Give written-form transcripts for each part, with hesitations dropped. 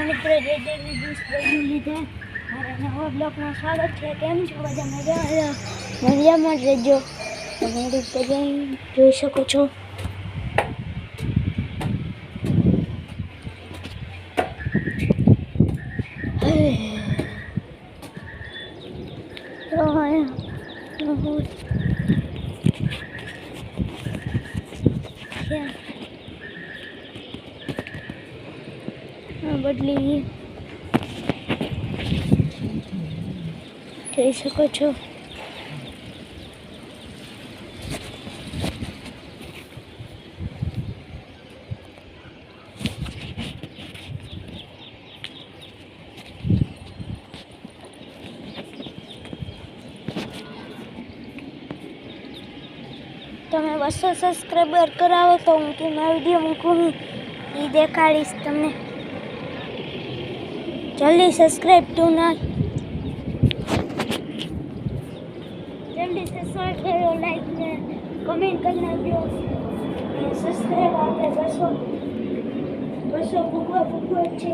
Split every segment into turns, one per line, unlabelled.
મિત્રો જય જગદીશ પ્રભુ લીધે મારા નવા બ્લોગમાં સ્વાગત છે. કેમ છો બધા? મજામાં જ રહેજો. તમે રીતે જોઈ શકો છો. બદલી જોઈ શકો છો. તમે 200 સબસ્ક્રાઈબર કરાવો તો હું કેમાં વિડીયો મૂકું એ દેખાડીશ તમને. જલ્દી સબસ્ક્રાઈબ ટુ ના जल्दी से सब्सक्राइब करो, लाइक ने कमेंट करना दियो. सब्सक्राइब આપણે 200 ભૂખવા છે.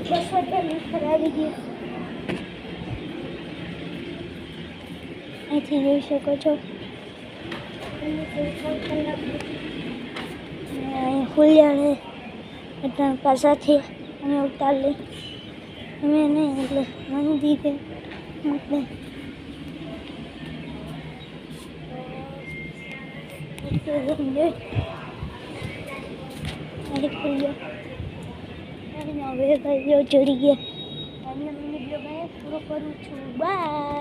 બસ એટલે ખરાબી ગઈ. અહીંથી જોઈ શકો છો. ફૂલિયાને એટલા પાસાથી અમે ઉતાર લઈ અમે નહીં એટલે મને દીધે એટલે હવે ભાઈઓ ચડી ગયા. પૂરો કરું છું. બાય.